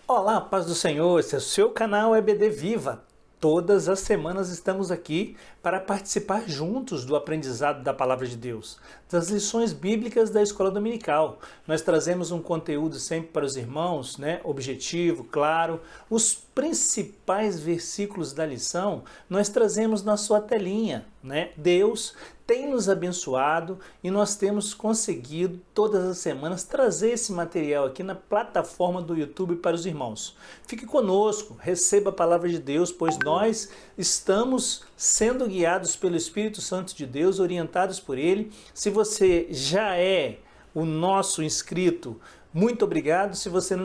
Olá, paz do Senhor, esse é o seu canal EBD Viva. Todas as semanas estamos aqui para participar juntos do aprendizado da Palavra de Deus, das lições bíblicas da Escola Dominical. Nós trazemos um conteúdo sempre para os irmãos, objetivo, claro. Os principais versículos da lição nós trazemos na sua telinha, Deus tem nos abençoado e nós temos conseguido todas as semanas trazer esse material aqui na plataforma do YouTube para os irmãos. Fique conosco, receba a palavra de Deus, pois nós estamos sendo guiados pelo Espírito Santo de Deus, orientados por Ele. Se você já é o nosso inscrito, muito obrigado. Se você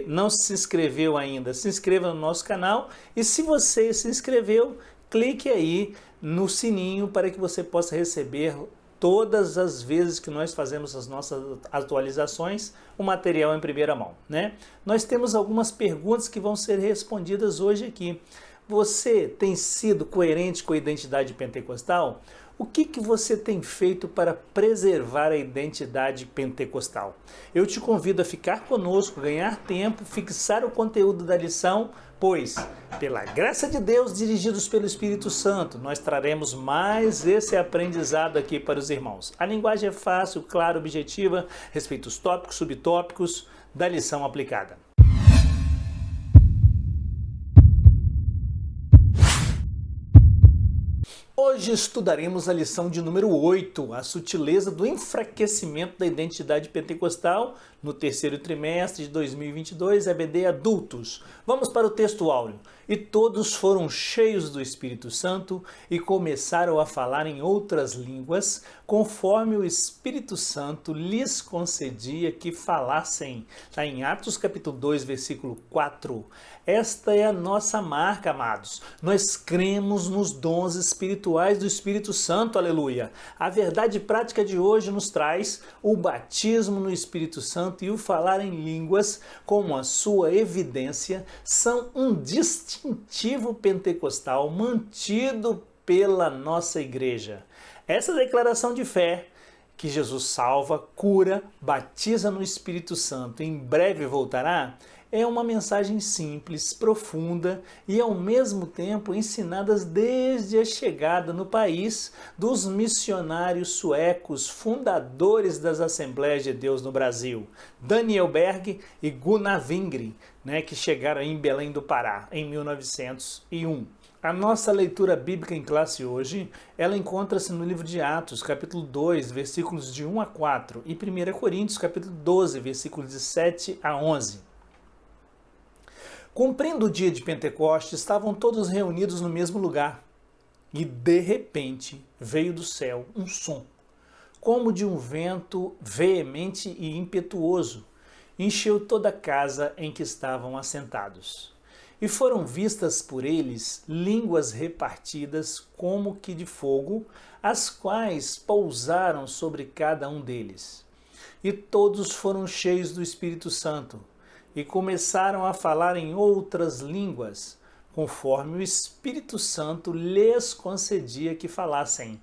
não se inscreveu ainda, se inscreva no nosso canal. E se você se inscreveu, clique aí no sininho para que você possa receber todas as vezes que nós fazemos as nossas atualizações, o material em primeira mão, Nós temos algumas perguntas que vão ser respondidas hoje aqui. Você tem sido coerente com a identidade pentecostal? O que você tem feito para preservar a identidade pentecostal? Eu te convido a ficar conosco, ganhar tempo, fixar o conteúdo da lição, pois, pela graça de Deus, dirigidos pelo Espírito Santo, nós traremos mais esse aprendizado aqui para os irmãos. A linguagem é fácil, clara, objetiva, respeita os tópicos, subtópicos da lição aplicada. Hoje estudaremos a lição de número 8, a sutileza do enfraquecimento da identidade pentecostal no terceiro trimestre de 2022, EBD Adultos. Vamos para o texto áureo. E todos foram cheios do Espírito Santo e começaram a falar em outras línguas, conforme o Espírito Santo lhes concedia que falassem. Está em Atos capítulo 2, versículo 4. Esta é a nossa marca, amados. Nós cremos nos dons espirituais do Espírito Santo, aleluia. A verdade prática de hoje nos traz o batismo no Espírito Santo e o falar em línguas, como a sua evidência, são um distintivo pentecostal mantido pela nossa igreja. Essa declaração de fé, que Jesus salva, cura, batiza no Espírito Santo, em breve voltará, é uma mensagem simples, profunda e ao mesmo tempo ensinadas desde a chegada no país dos missionários suecos, fundadores das Assembleias de Deus no Brasil, Daniel Berg e Gunnar Wingren, que chegaram em Belém do Pará em 1901. A nossa leitura bíblica em classe hoje, ela encontra-se no livro de Atos, capítulo 2, versículos de 1 a 4 e 1 Coríntios, capítulo 12, versículos de 7 a 11. Cumprindo o dia de Pentecostes, estavam todos reunidos no mesmo lugar. E, de repente, veio do céu um som, como de um vento veemente e impetuoso, encheu toda a casa em que estavam assentados. E foram vistas por eles línguas repartidas como que de fogo, as quais pousaram sobre cada um deles. E todos foram cheios do Espírito Santo, e começaram a falar em outras línguas, conforme o Espírito Santo lhes concedia que falassem.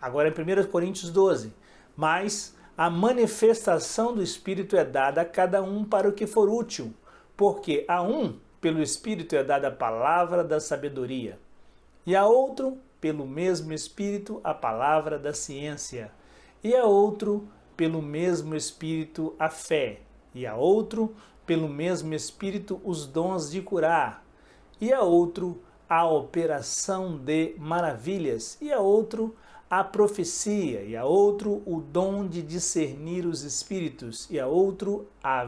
Agora em 1 Coríntios 12. Mas a manifestação do Espírito é dada a cada um para o que for útil, porque a um, pelo Espírito, é dada a palavra da sabedoria, e a outro, pelo mesmo Espírito, a palavra da ciência, e a outro, pelo mesmo Espírito, a fé, e a outro, pelo mesmo Espírito, os dons de curar, e a outro, a operação de maravilhas, e a outro, a profecia, e a outro, o dom de discernir os espíritos, e a outro, a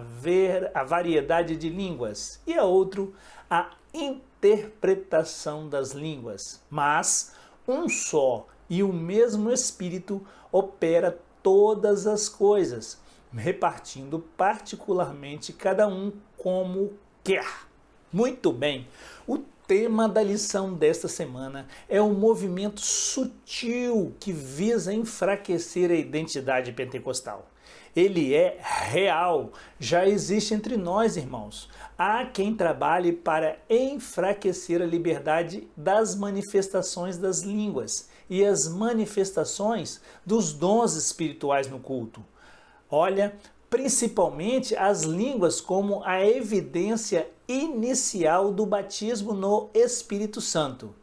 variedade de línguas, e a outro, a interpretação das línguas. Mas um só e o mesmo Espírito opera todas as coisas, repartindo particularmente cada um como quer. Muito bem, o tema da lição desta semana é um movimento sutil que visa enfraquecer a identidade pentecostal. Ele é real, já existe entre nós, irmãos. Há quem trabalhe para enfraquecer a liberdade das manifestações das línguas e as manifestações dos dons espirituais no culto. Olha, principalmente as línguas como a evidência inicial do batismo no Espírito Santo.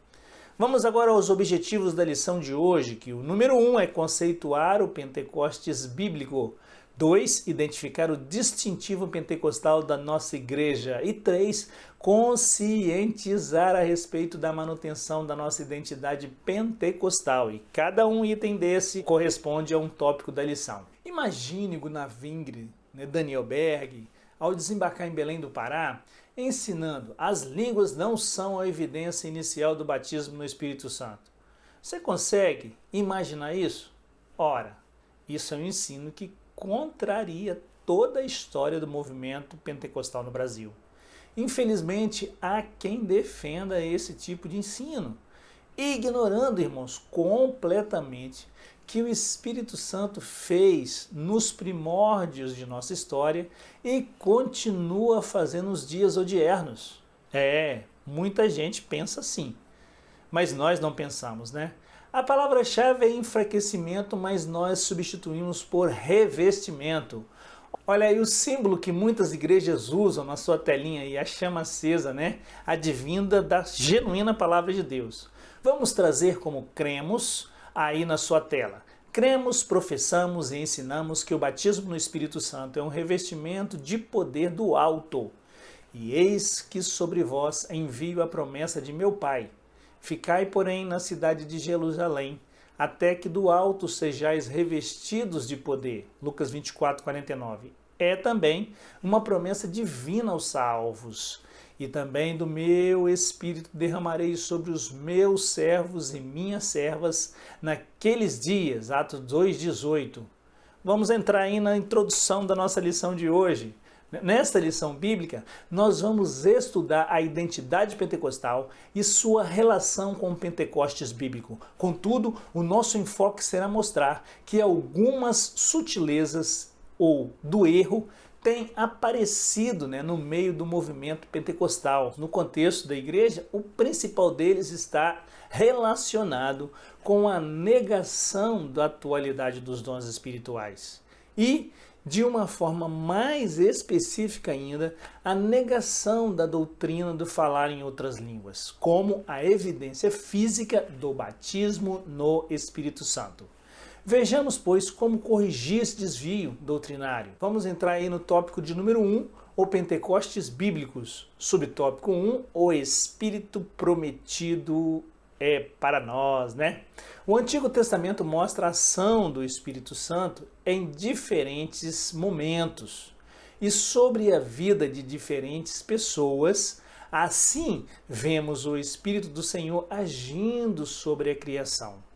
Vamos agora aos objetivos da lição de hoje, que o número 1 é conceituar o Pentecostes bíblico. 2, identificar o distintivo pentecostal da nossa igreja. E 3, conscientizar a respeito da manutenção da nossa identidade pentecostal. E cada um item desse corresponde a um tópico da lição. Imagine Gunnar Wingre, Daniel Berg, ao desembarcar em Belém do Pará, ensinando as línguas não são a evidência inicial do batismo no Espírito Santo. Você consegue imaginar isso? Ora, isso é um ensino que contraria toda a história do movimento pentecostal no Brasil. Infelizmente, há quem defenda esse tipo de ensino, ignorando, irmãos, completamente que o Espírito Santo fez nos primórdios de nossa história e continua fazendo nos dias odiernos. Muita gente pensa assim, mas nós não pensamos, né? A palavra-chave é enfraquecimento, mas nós substituímos por revestimento. Olha aí o símbolo que muitas igrejas usam na sua telinha aí, a chama acesa, né? Advinda da genuína palavra de Deus. Vamos trazer como cremos aí na sua tela. Cremos, professamos e ensinamos que o batismo no Espírito Santo é um revestimento de poder do alto. E eis que sobre vós envio a promessa de meu Pai. Ficai, porém, na cidade de Jerusalém, até que do alto sejais revestidos de poder. Lucas 24, 49. É também uma promessa divina aos salvos. E também do meu Espírito derramarei sobre os meus servos e minhas servas naqueles dias. Atos 2,18. Vamos entrar aí na introdução da nossa lição de hoje. Nesta lição bíblica, nós vamos estudar a identidade pentecostal e sua relação com o Pentecostes bíblico. Contudo, o nosso enfoque será mostrar que algumas sutilezas ou do erro têm aparecido no meio do movimento pentecostal. No contexto da igreja, o principal deles está relacionado com a negação da atualidade dos dons espirituais. E, de uma forma mais específica ainda, a negação da doutrina do falar em outras línguas, como a evidência física do batismo no Espírito Santo. Vejamos, pois, como corrigir esse desvio doutrinário. Vamos entrar aí no tópico de número 1, o Pentecostes bíblicos. Subtópico 1, o Espírito prometido é para nós, né? O Antigo Testamento mostra a ação do Espírito Santo em diferentes momentos e sobre a vida de diferentes pessoas. Assim, vemos o Espírito do Senhor agindo sobre a criação.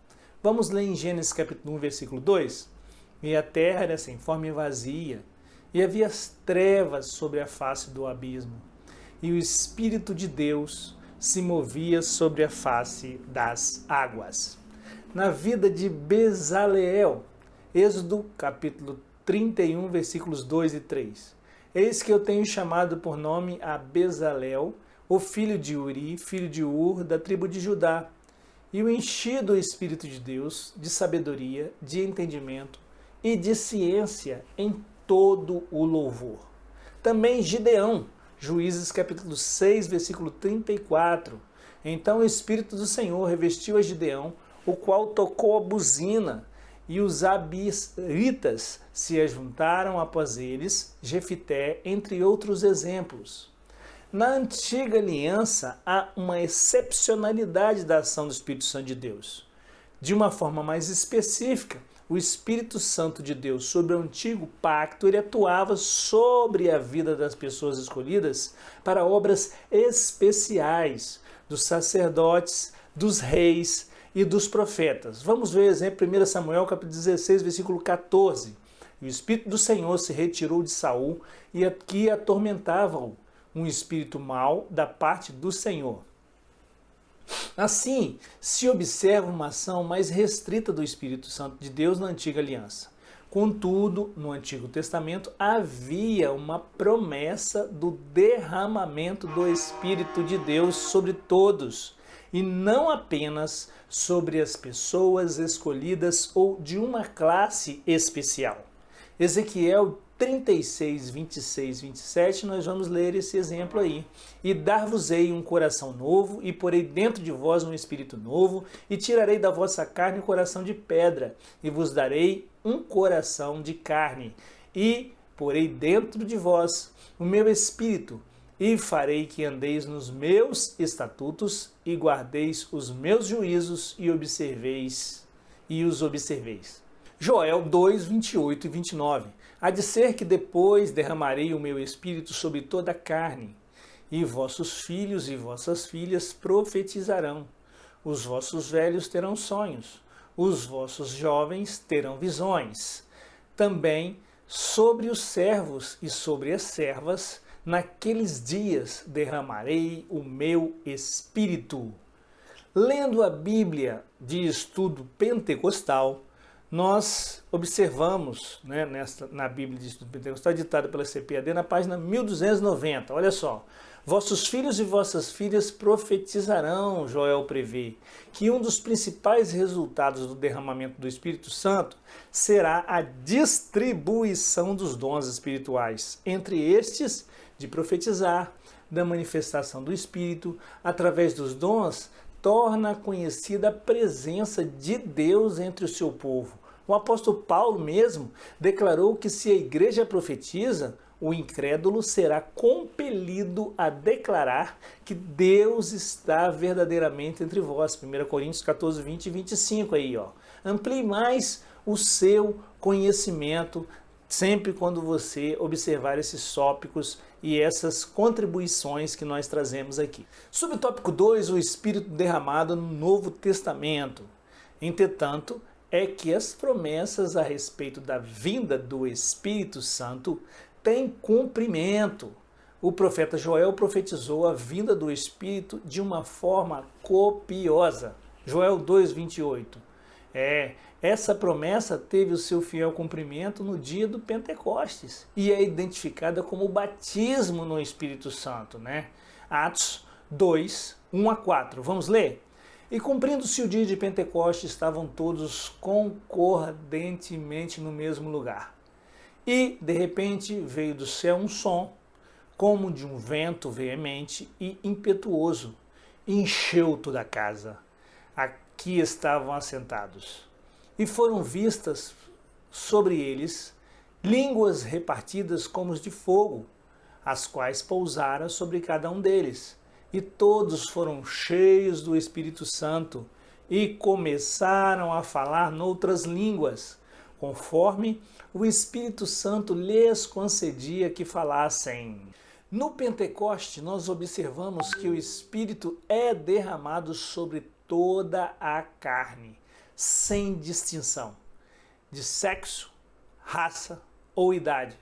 Vamos ler em Gênesis capítulo 1, versículo 2. E a terra era sem forma e vazia, e havia as trevas sobre a face do abismo, e o Espírito de Deus se movia sobre a face das águas. Na vida de Bezaleel, Êxodo capítulo 31, versículos 2 e 3. Eis que eu tenho chamado por nome a Bezaleel, o filho de Uri, filho de Ur, da tribo de Judá, e o enchi do Espírito de Deus, de sabedoria, de entendimento e de ciência em todo o louvor. Também Gideão, Juízes capítulo 6, versículo 34. Então o Espírito do Senhor revestiu a Gideão, o qual tocou a buzina, e os abisritas se ajuntaram após eles, Jefité, entre outros exemplos. Na antiga aliança, há uma excepcionalidade da ação do Espírito Santo de Deus. De uma forma mais específica, o Espírito Santo de Deus sobre o antigo pacto, ele atuava sobre a vida das pessoas escolhidas para obras especiais, dos sacerdotes, dos reis e dos profetas. Vamos ver o exemplo 1 Samuel capítulo 16, versículo 14. O Espírito do Senhor se retirou de Saul e que atormentava-o, um espírito mau da parte do Senhor. Assim, se observa uma ação mais restrita do Espírito Santo de Deus na antiga aliança. Contudo, no Antigo Testamento havia uma promessa do derramamento do Espírito de Deus sobre todos, e não apenas sobre as pessoas escolhidas ou de uma classe especial. Ezequiel 36, 26, 27, nós vamos ler esse exemplo aí. E dar-vos-ei um coração novo, e porei dentro de vós um espírito novo, e tirarei da vossa carne um coração de pedra, e vos darei um coração de carne, e porei dentro de vós o meu espírito, e farei que andeis nos meus estatutos, e guardeis os meus juízos, e os observeis. Joel 2, 28 e 29. Há de ser que depois derramarei o meu espírito sobre toda a carne, e vossos filhos e vossas filhas profetizarão, os vossos velhos terão sonhos, os vossos jovens terão visões. Também sobre os servos e sobre as servas, naqueles dias derramarei o meu espírito. Lendo a Bíblia de estudo pentecostal, nós observamos, né, na Bíblia de Estudo Pentecostal, ditada pela CPAD, na página 1290, olha só. Vossos filhos e vossas filhas profetizarão, Joel prevê, que um dos principais resultados do derramamento do Espírito Santo será a distribuição dos dons espirituais, entre estes, de profetizar, da manifestação do Espírito, através dos dons, torna conhecida a presença de Deus entre o seu povo. O apóstolo Paulo mesmo declarou que se a igreja profetiza, o incrédulo será compelido a declarar que Deus está verdadeiramente entre vós. 1 Coríntios 14, 20 e 25 aí, ó. Amplie mais o seu conhecimento sempre quando você observar esses tópicos e essas contribuições que nós trazemos aqui. Subtópico 2, o Espírito derramado no Novo Testamento. Entretanto, é que as promessas a respeito da vinda do Espírito Santo têm cumprimento. O profeta Joel profetizou a vinda do Espírito de uma forma copiosa. Joel 2:28. Essa promessa teve o seu fiel cumprimento no dia do Pentecostes e é identificada como o batismo no Espírito Santo, né? Atos 2, 1 a 4. Vamos ler? E cumprindo-se o dia de Pentecostes, estavam todos concordentemente no mesmo lugar. E, de repente, veio do céu um som, como de um vento veemente e impetuoso, e encheu toda a casa. Aqui estavam assentados. E foram vistas sobre eles línguas repartidas como os de fogo, as quais pousaram sobre cada um deles. E todos foram cheios do Espírito Santo e começaram a falar noutras línguas, conforme o Espírito Santo lhes concedia que falassem. No Pentecoste, nós observamos que o Espírito é derramado sobre toda a carne, sem distinção de sexo, raça ou idade.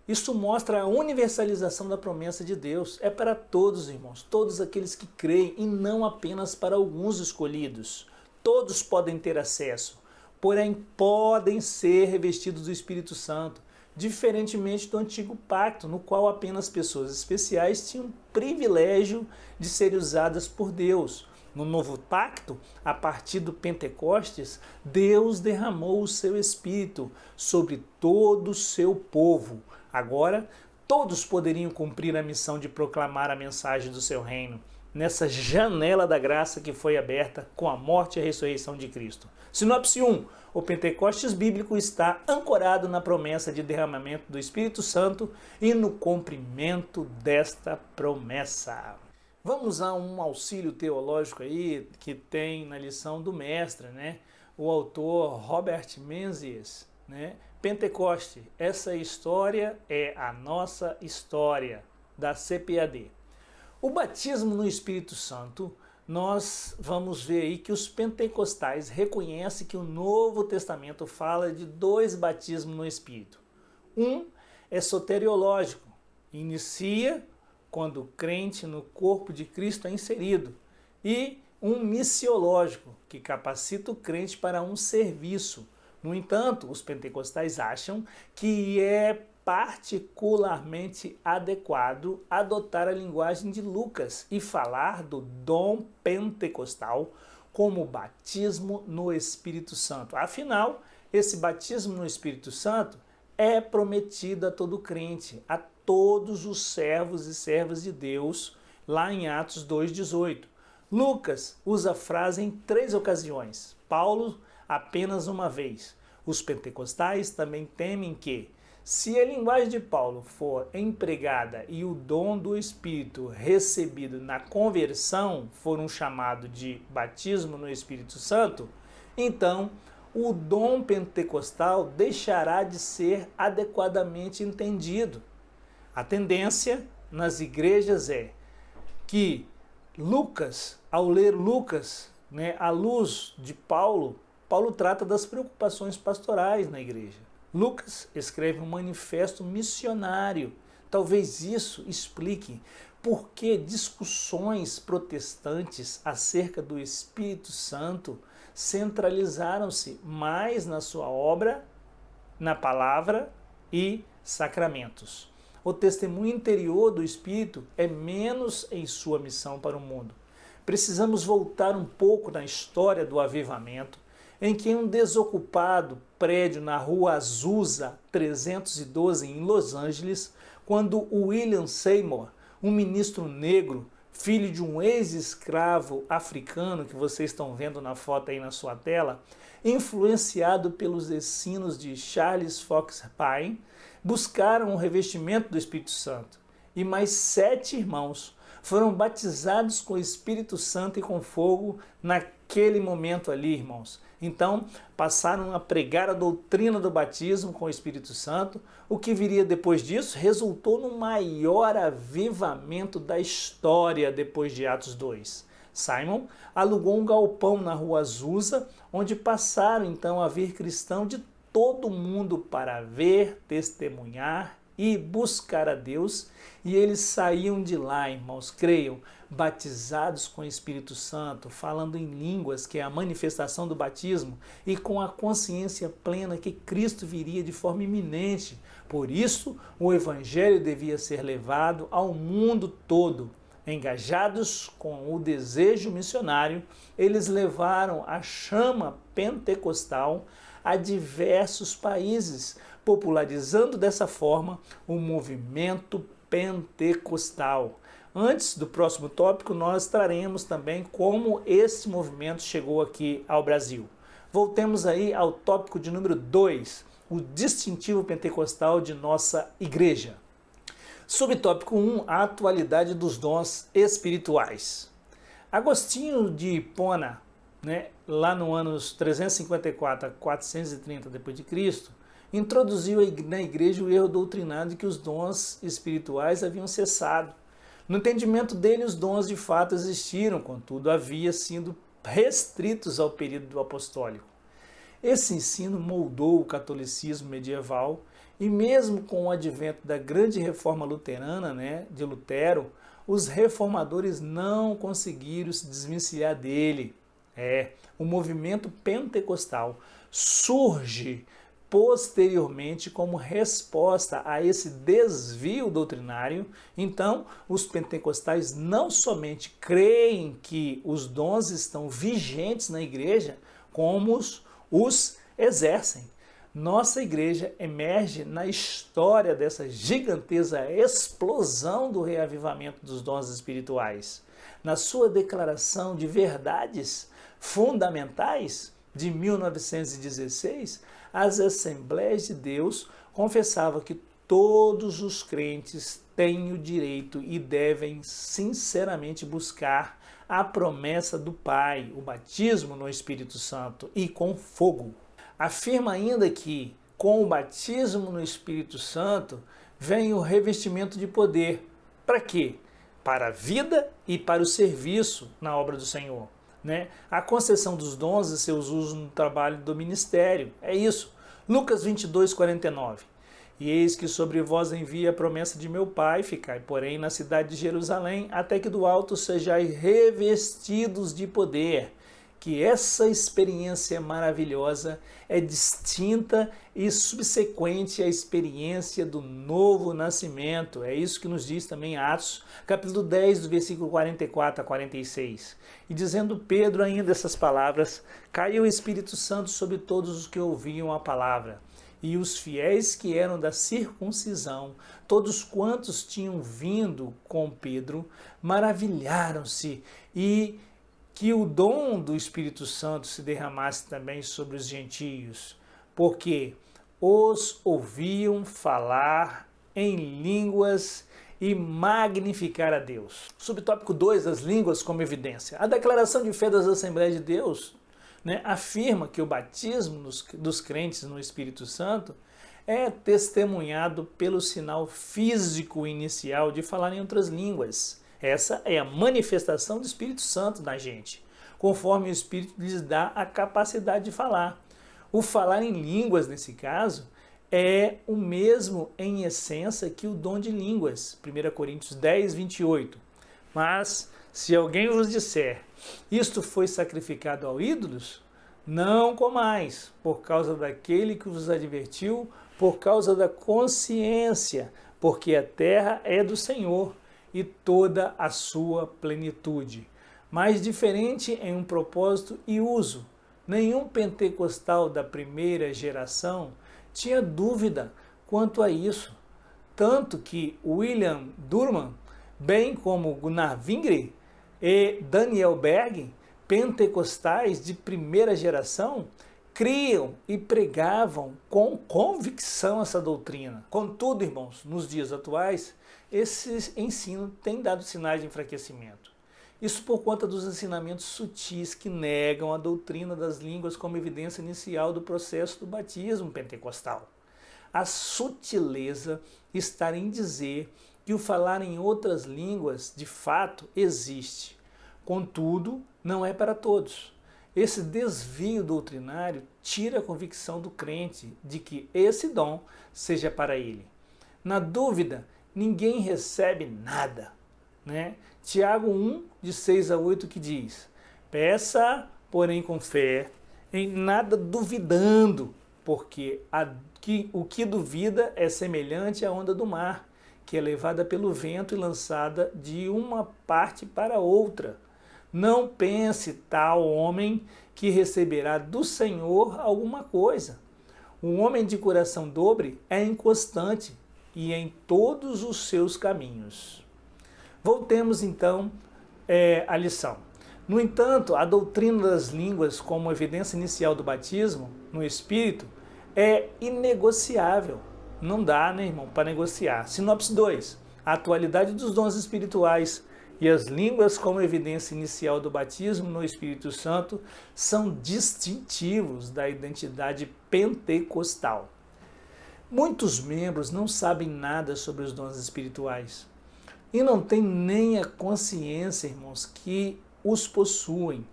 Isso mostra a universalização da promessa de Deus. É para todos, irmãos, todos aqueles que creem e não apenas para alguns escolhidos. Todos podem ter acesso, porém podem ser revestidos do Espírito Santo, diferentemente do antigo pacto, no qual apenas pessoas especiais tinham o privilégio de serem usadas por Deus. No novo pacto, a partir do Pentecostes, Deus derramou o seu Espírito sobre todo o seu povo. Agora, todos poderiam cumprir a missão de proclamar a mensagem do seu reino, nessa janela da graça que foi aberta com a morte e a ressurreição de Cristo. Sinopse 1. O Pentecostes bíblico está ancorado na promessa de derramamento do Espírito Santo e no cumprimento desta promessa. Vamos a um auxílio teológico aí que tem na lição do mestre, né? O autor Robert Menzies, né? Pentecoste, essa história é a nossa história, da CPAD. O batismo no Espírito Santo, nós vamos ver aí que os pentecostais reconhecem que o Novo Testamento fala de 2 batismos no Espírito. Um é soteriológico, inicia quando o crente no corpo de Cristo é inserido, e um missiológico, que capacita o crente para um serviço. No entanto, os pentecostais acham que é particularmente adequado adotar a linguagem de Lucas e falar do dom pentecostal como batismo no Espírito Santo. Afinal, esse batismo no Espírito Santo é prometida a todo crente, a todos os servos e servas de Deus, lá em Atos 2,18. Lucas usa a frase em 3 ocasiões, Paulo apenas uma vez. Os pentecostais também temem que, se a linguagem de Paulo for empregada e o dom do Espírito recebido na conversão for um chamado de batismo no Espírito Santo, então o dom pentecostal deixará de ser adequadamente entendido. A tendência nas igrejas é que Lucas, ao ler Lucas, à luz de Paulo, Paulo trata das preocupações pastorais na igreja. Lucas escreve um manifesto missionário. Talvez isso explique por que discussões protestantes acerca do Espírito Santo centralizaram-se mais na sua obra, na palavra e sacramentos. O testemunho interior do Espírito é menos em sua missão para o mundo. Precisamos voltar um pouco na história do avivamento, em que um desocupado prédio na rua Azusa 312 em Los Angeles, quando William Seymour, um ministro negro, filho de um ex-escravo africano que vocês estão vendo na foto aí na sua tela, influenciado pelos ensinos de Charles Fox Pine, buscaram o revestimento do Espírito Santo. E mais 7 irmãos foram batizados com o Espírito Santo e com fogo naquele momento ali, irmãos. Então, passaram a pregar a doutrina do batismo com o Espírito Santo. O que viria depois disso resultou no maior avivamento da história depois de Atos 2. Simon alugou um galpão na rua Azusa, onde passaram então a vir cristãos de todo o mundo para ver, testemunhar e buscar a Deus, e eles saíam de lá, irmãos, creiam, batizados com o Espírito Santo, falando em línguas, que é a manifestação do batismo, e com a consciência plena que Cristo viria de forma iminente. Por isso, o Evangelho devia ser levado ao mundo todo. Engajados com o desejo missionário, eles levaram a chama pentecostal a diversos países, popularizando dessa forma o movimento pentecostal. Antes do próximo tópico, nós traremos também como esse movimento chegou aqui ao Brasil. Voltemos aí ao tópico de número 2, o distintivo pentecostal de nossa igreja. Subtópico 1, a atualidade dos dons espirituais. Agostinho de Hipona, lá no anos 354 a 430 d.C., introduziu na igreja o erro doutrinário de que os dons espirituais haviam cessado. No entendimento dele, os dons de fato existiram, contudo, haviam sido restritos ao período apostólico. Esse ensino moldou o catolicismo medieval e mesmo com o advento da grande reforma luterana, de Lutero, os reformadores não conseguiram se desvencilhar dele. O movimento pentecostal surge posteriormente como resposta a esse desvio doutrinário. Então, os pentecostais não somente creem que os dons estão vigentes na igreja, como os exercem. Nossa igreja emerge na história dessa gigantesca explosão do reavivamento dos dons espirituais. Na sua declaração de verdades fundamentais de 1916, as Assembleias de Deus confessavam que todos os crentes têm o direito e devem sinceramente buscar a promessa do Pai, o batismo no Espírito Santo e com fogo. Afirma ainda que, com o batismo no Espírito Santo, vem o revestimento de poder. Para quê? Para a vida e para o serviço na obra do Senhor. A concessão dos dons e seus usos no trabalho do ministério. É isso. Lucas 22, 49. E eis que sobre vós envia a promessa de meu Pai, ficai, porém, na cidade de Jerusalém, até que do alto sejais revestidos de poder. Que essa experiência maravilhosa é distinta e subsequente à experiência do novo nascimento. É isso que nos diz também Atos, capítulo 10, do versículo 44 a 46. E dizendo Pedro ainda essas palavras, caiu o Espírito Santo sobre todos os que ouviam a palavra. E os fiéis que eram da circuncisão, todos quantos tinham vindo com Pedro, maravilharam-se e que o dom do Espírito Santo se derramasse também sobre os gentios, porque os ouviam falar em línguas e magnificar a Deus. Subtópico 2, as línguas como evidência. A declaração de fé das Assembleias de Deus, né, afirma que o batismo dos crentes no Espírito Santo é testemunhado pelo sinal físico inicial de falar em outras línguas. Essa é a manifestação do Espírito Santo na gente, conforme o Espírito lhes dá a capacidade de falar. O falar em línguas, nesse caso, é o mesmo em essência que o dom de línguas. 1 Coríntios 10, 28. Mas, se alguém vos disser, isto foi sacrificado ao ídolos, não comais, por causa daquele que vos advertiu, por causa da consciência, porque a terra é do Senhor e toda a sua plenitude. Mas diferente em um propósito e uso. Nenhum pentecostal da primeira geração tinha dúvida quanto a isso. Tanto que William Durham, bem como Gunnar Wingre e Daniel Berg, pentecostais de primeira geração, criam e pregavam com convicção essa doutrina. Contudo, irmãos, nos dias atuais, esse ensino tem dado sinais de enfraquecimento. Isso por conta dos ensinamentos sutis que negam a doutrina das línguas como evidência inicial do processo do batismo pentecostal. A sutileza está em dizer que o falar em outras línguas, de fato, existe. Contudo, não é para todos. Esse desvio doutrinário tira a convicção do crente de que esse dom seja para ele. Na dúvida, ninguém recebe nada, né? Tiago 1, de 6 a 8, que diz: peça, porém com fé, em nada duvidando, porque o que duvida é semelhante à onda do mar, que é levada pelo vento e lançada de uma parte para outra. Não pense tal homem que receberá do Senhor alguma coisa. O homem de coração dobre é inconstante e em todos os seus caminhos. Voltemos então à lição. No entanto, a doutrina das línguas como evidência inicial do batismo no Espírito é inegociável. Não dá, né, irmão, para negociar. Sinopse 2. A atualidade dos dons espirituais e as línguas como evidência inicial do batismo no Espírito Santo são distintivos da identidade pentecostal. Muitos membros não sabem nada sobre os dons espirituais e não têm nem a consciência, irmãos, que os possuem.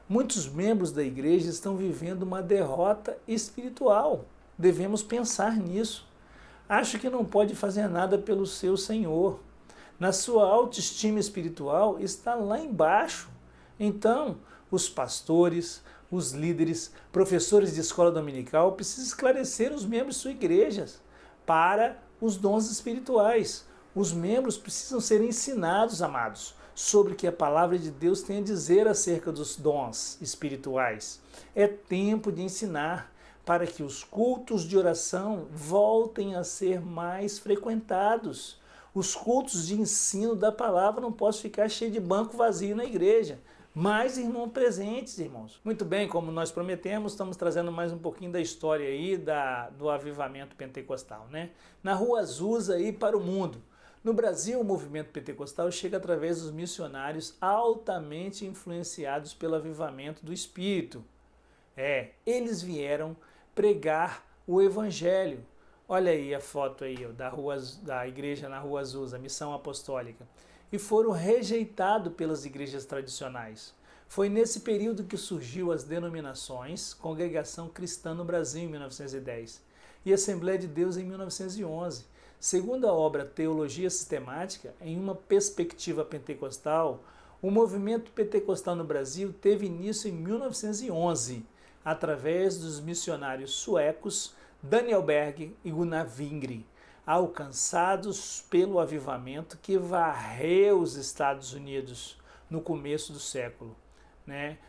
Muitos membros da igreja estão vivendo uma derrota espiritual. Devemos pensar nisso. Acho que não pode fazer nada pelo seu Senhor. Na sua autoestima espiritual está lá embaixo. Então, os pastores, os líderes, professores de escola dominical precisam esclarecer os membros de suas igrejas para os dons espirituais. Os membros precisam ser ensinados, amados, sobre o que a palavra de Deus tem a dizer acerca dos dons espirituais. É tempo de ensinar para que os cultos de oração voltem a ser mais frequentados. Os cultos de ensino da palavra não podem ficar cheios de banco vazio na igreja. Mais irmãos presentes, irmãos. Muito bem, como nós prometemos, estamos trazendo mais um pouquinho da história aí do avivamento pentecostal, né? Na Rua Azusa aí para o mundo. No Brasil, o movimento pentecostal chega através dos missionários altamente influenciados pelo avivamento do Espírito. Eles vieram pregar o Evangelho. Olha aí a foto aí da igreja na Rua Azusa, Missão Apostólica. E foram rejeitados pelas igrejas tradicionais. Foi nesse período que surgiu as denominações Congregação Cristã no Brasil, em 1910, e Assembleia de Deus, em 1911. Segundo a obra Teologia Sistemática, em uma perspectiva pentecostal, o movimento pentecostal no Brasil teve início em 1911, através dos missionários suecos Daniel Berg e Gunnar Wingre, alcançados pelo avivamento que varreu os Estados Unidos no começo do século.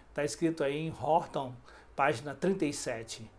Está escrito aí em Horton, página 37.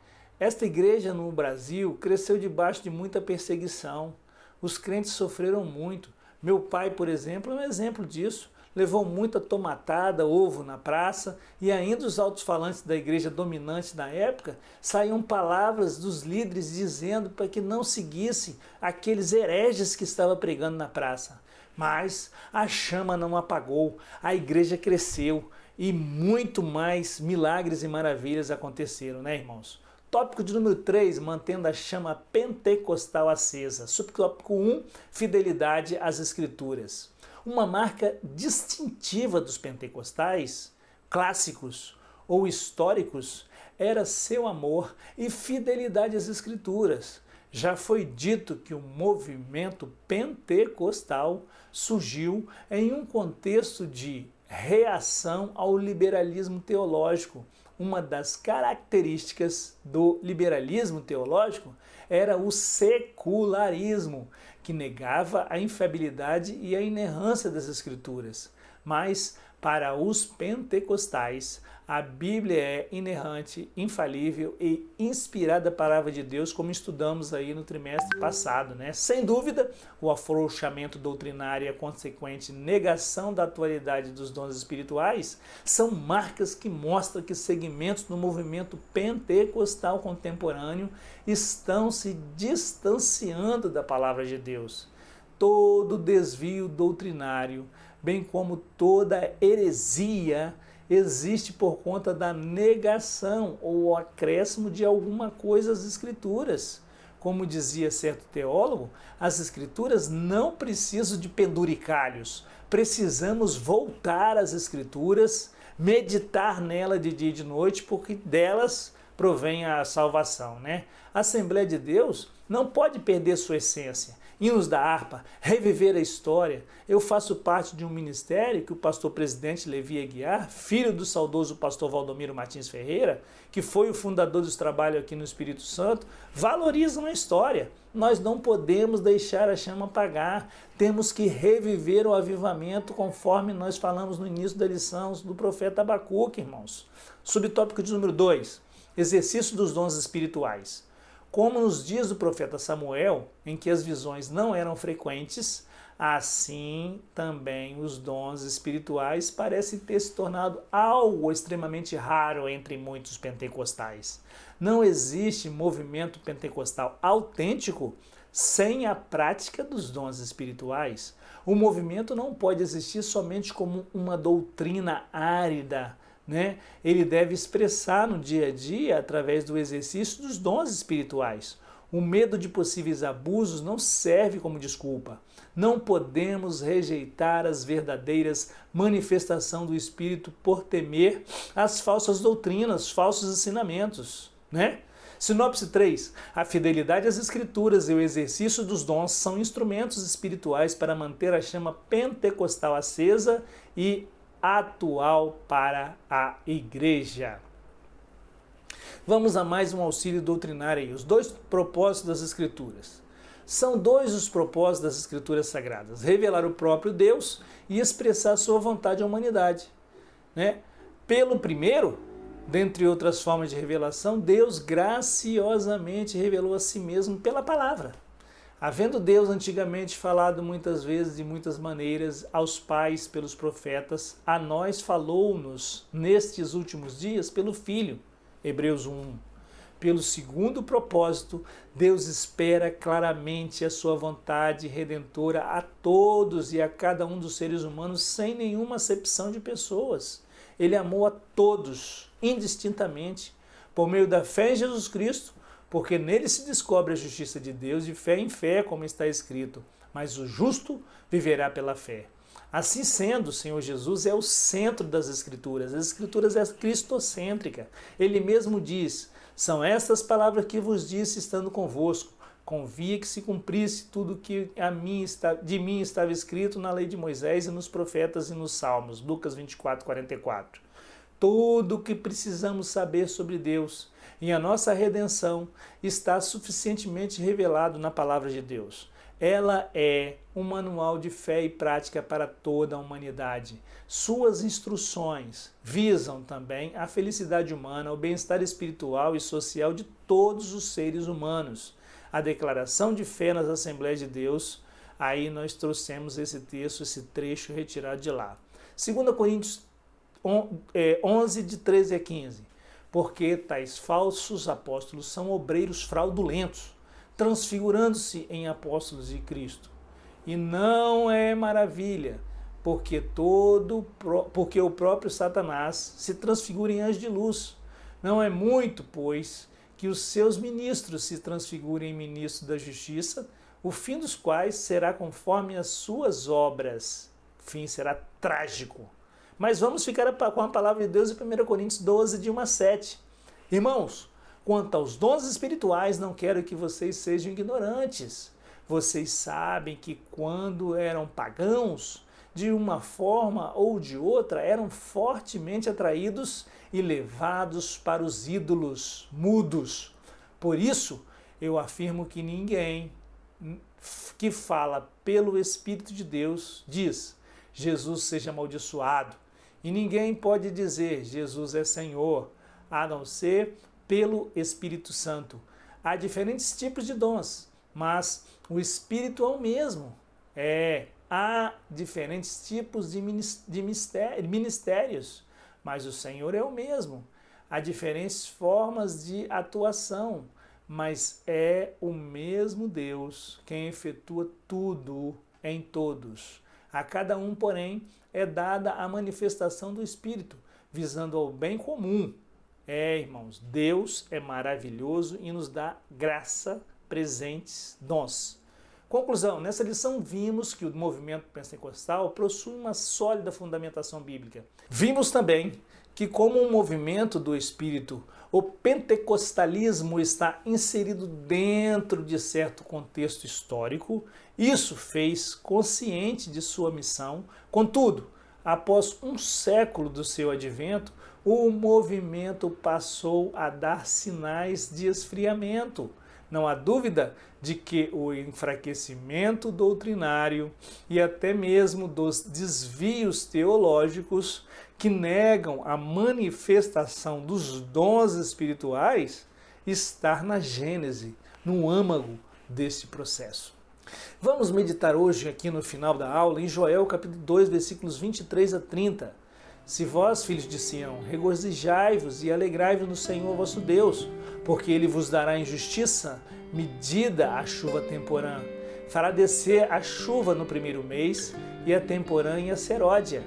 Esta igreja no Brasil cresceu debaixo de muita perseguição. Os crentes sofreram muito. Meu pai, por exemplo, é um exemplo disso. Levou muita tomatada, ovo na praça, e ainda os alto-falantes da igreja dominante na época saíam palavras dos líderes dizendo para que não seguissem aqueles hereges que estavam pregando na praça. Mas a chama não apagou, a igreja cresceu e muito mais milagres e maravilhas aconteceram, né, irmãos? Tópico de número 3, mantendo a chama pentecostal acesa. Subtópico 1, fidelidade às Escrituras. Uma marca distintiva dos pentecostais, clássicos ou históricos, era seu amor e fidelidade às Escrituras. Já foi dito que o movimento pentecostal surgiu em um contexto de reação ao liberalismo teológico. Uma das características do liberalismo teológico era o secularismo, que negava a infiabilidade e a inerrância das Escrituras. Mas, para os pentecostais, a Bíblia é inerrante, infalível e inspirada palavra de Deus, como estudamos aí no trimestre passado, né? Sem dúvida, o afrouxamento doutrinário e a consequente negação da atualidade dos dons espirituais são marcas que mostram que segmentos do movimento pentecostal contemporâneo estão se distanciando da palavra de Deus. Todo desvio doutrinário, bem como toda heresia, existe por conta da negação ou acréscimo de alguma coisa às Escrituras. Como dizia certo teólogo, as Escrituras não precisam de penduricalhos. Precisamos voltar às Escrituras, meditar nela de dia e de noite, porque delas provém a salvação, né? A Assembleia de Deus não pode perder sua essência. Hinos da harpa, reviver a história. Eu faço parte de um ministério que o pastor presidente Levi Aguiar, filho do saudoso pastor Valdomiro Martins Ferreira, que foi o fundador dos trabalhos aqui no Espírito Santo, valorizam a história. Nós não podemos deixar a chama apagar. Temos que reviver o avivamento conforme nós falamos no início da lição do profeta Abacuque, irmãos. Subtópico de número 2, exercício dos dons espirituais. Como nos dias do profeta Samuel, em que as visões não eram frequentes, assim também os dons espirituais parecem ter se tornado algo extremamente raro entre muitos pentecostais. Não existe movimento pentecostal autêntico sem a prática dos dons espirituais. O movimento não pode existir somente como uma doutrina árida, né? Ele deve expressar no dia a dia através do exercício dos dons espirituais. O medo de possíveis abusos não serve como desculpa. Não podemos rejeitar as verdadeiras manifestações do Espírito por temer as falsas doutrinas, falsos ensinamentos, né? Sinopse 3. A fidelidade às Escrituras e o exercício dos dons são instrumentos espirituais para manter a chama pentecostal acesa e atual para a igreja. Vamos a mais um auxílio doutrinário aí. Os 2 propósitos das Escrituras. São 2 os propósitos das Escrituras Sagradas: revelar o próprio Deus e expressar sua vontade à humanidade, né? Pelo primeiro, dentre outras formas de revelação, Deus graciosamente revelou a si mesmo pela palavra. Havendo Deus antigamente falado muitas vezes, de muitas maneiras, aos pais pelos profetas, a nós falou-nos nestes últimos dias pelo Filho. Hebreus 1. Pelo segundo propósito, Deus espera claramente a sua vontade redentora a todos e a cada um dos seres humanos, sem nenhuma acepção de pessoas. Ele amou a todos, indistintamente, por meio da fé em Jesus Cristo, porque nele se descobre a justiça de Deus de fé em fé, como está escrito, mas o justo viverá pela fé. Assim sendo, o Senhor Jesus é o centro das Escrituras. As Escrituras é cristocêntrica. Ele mesmo diz: são estas palavras que vos disse estando convosco. Convia que se cumprisse tudo que de mim estava escrito na lei de Moisés e nos profetas e nos salmos. Lucas 24, 44. Tudo o que precisamos saber sobre Deus e a nossa redenção está suficientemente revelado na palavra de Deus. Ela é um manual de fé e prática para toda a humanidade. Suas instruções visam também a felicidade humana, o bem-estar espiritual e social de todos os seres humanos. A declaração de fé nas Assembleias de Deus, aí nós trouxemos esse texto, esse trecho retirado de lá. 2 Coríntios 11, de 13 a 15. Porque tais falsos apóstolos são obreiros fraudulentos, transfigurando-se em apóstolos de Cristo. E não é maravilha, porque o próprio Satanás se transfigura em anjo de luz. Não é muito, pois, que os seus ministros se transfigurem em ministros da justiça, o fim dos quais será conforme as suas obras. O fim será trágico. Mas vamos ficar com a palavra de Deus em 1 Coríntios 12, de 1 a 7. Irmãos, quanto aos dons espirituais, não quero que vocês sejam ignorantes. Vocês sabem que quando eram pagãos, de uma forma ou de outra, eram fortemente atraídos e levados para os ídolos mudos. Por isso, eu afirmo que ninguém que fala pelo Espírito de Deus diz: Jesus seja amaldiçoado. E ninguém pode dizer Jesus é Senhor, a não ser pelo Espírito Santo. Há diferentes tipos de dons, mas o Espírito é o mesmo. Há diferentes tipos de ministérios, mas o Senhor é o mesmo. Há diferentes formas de atuação, mas é o mesmo Deus quem efetua tudo em todos. A cada um, porém, é dada a manifestação do Espírito, visando ao bem comum. Irmãos, Deus é maravilhoso e nos dá graça, presentes, dons. Conclusão, nessa lição vimos que o movimento pentecostal possui uma sólida fundamentação bíblica. Vimos também que, como um movimento do Espírito, o pentecostalismo está inserido dentro de certo contexto histórico. Isso fez consciente de sua missão. Contudo, após um século do seu advento, o movimento passou a dar sinais de esfriamento. Não há dúvida de que o enfraquecimento doutrinário e até mesmo dos desvios teológicos que negam a manifestação dos dons espirituais está na gênese, no âmago deste processo. Vamos meditar hoje aqui no final da aula em Joel capítulo 2, versículos 23 a 30. Se vós, filhos de Sião, regozijai-vos e alegrai-vos no Senhor vosso Deus, porque Ele vos dará em justiça medida a chuva temporã. Fará descer a chuva no primeiro mês, e a temporã e a seródia.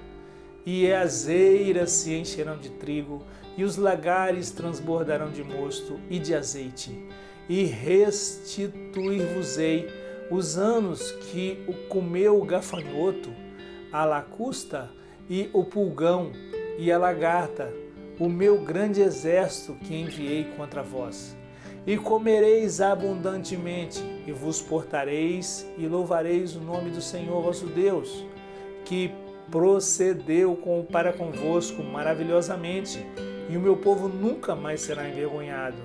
E as eiras se encherão de trigo, e os lagares transbordarão de mosto e de azeite. E restituir-vos-ei os anos que o comeu o gafanhoto, a lacusta e o pulgão e a lagarta, o meu grande exército que enviei contra vós. E comereis abundantemente, e vos portareis, e louvareis o nome do Senhor vosso Deus, que procedeu para convosco maravilhosamente, e o meu povo nunca mais será envergonhado.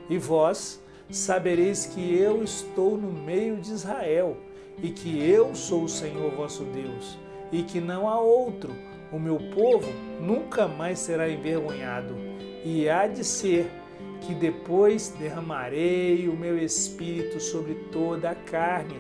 E vós sabereis que eu estou no meio de Israel, e que eu sou o Senhor vosso Deus, e que não há outro. O meu povo nunca mais será envergonhado, e há de ser que depois derramarei o meu espírito sobre toda a carne,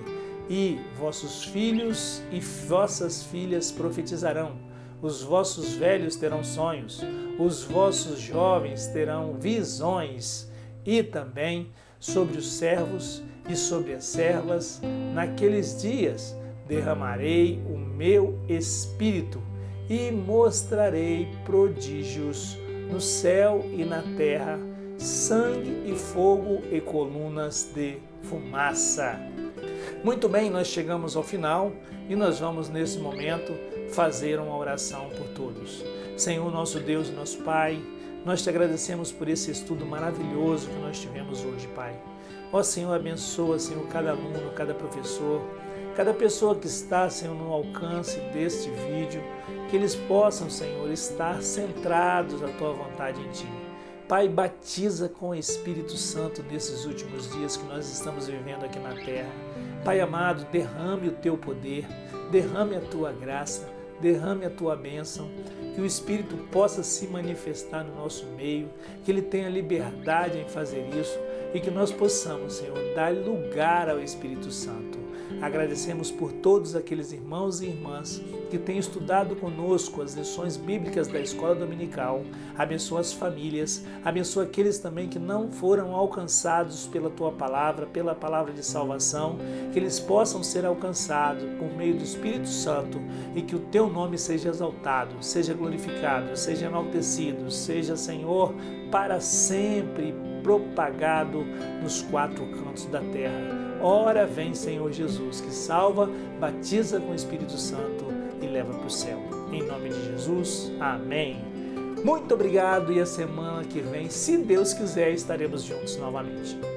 e vossos filhos e vossas filhas profetizarão, os vossos velhos terão sonhos, os vossos jovens terão visões, e também sobre os servos e sobre as servas, naqueles dias derramarei o meu espírito, e mostrarei prodígios no céu e na terra, sangue e fogo e colunas de fumaça. Muito bem, nós chegamos ao final e nós vamos nesse momento fazer uma oração por todos. Senhor, nosso Deus e nosso Pai, nós te agradecemos por esse estudo maravilhoso que nós tivemos hoje, Pai. Ó Senhor, abençoa, Senhor, cada aluno, cada professor, cada pessoa que está, Senhor, no alcance deste vídeo, que eles possam, Senhor, estar centrados na Tua vontade em Ti. Pai, batiza com o Espírito Santo nesses últimos dias que nós estamos vivendo aqui na terra. Pai amado, derrame o teu poder, derrame a tua graça, derrame a tua bênção, que o Espírito possa se manifestar no nosso meio, que ele tenha liberdade em fazer isso e que nós possamos, Senhor, dar lugar ao Espírito Santo. Agradecemos por todos aqueles irmãos e irmãs que têm estudado conosco as lições bíblicas da Escola Dominical. Abençoa as famílias, abençoa aqueles também que não foram alcançados pela Tua Palavra, pela Palavra de salvação, que eles possam ser alcançados por meio do Espírito Santo e que o Teu nome seja exaltado, seja glorificado, seja enaltecido, seja, Senhor, para sempre propagado nos quatro cantos da terra. Ora vem, Senhor Jesus, que salva, batiza com o Espírito Santo e leva para o céu. Em nome de Jesus, amém. Muito obrigado e a semana que vem, se Deus quiser, estaremos juntos novamente.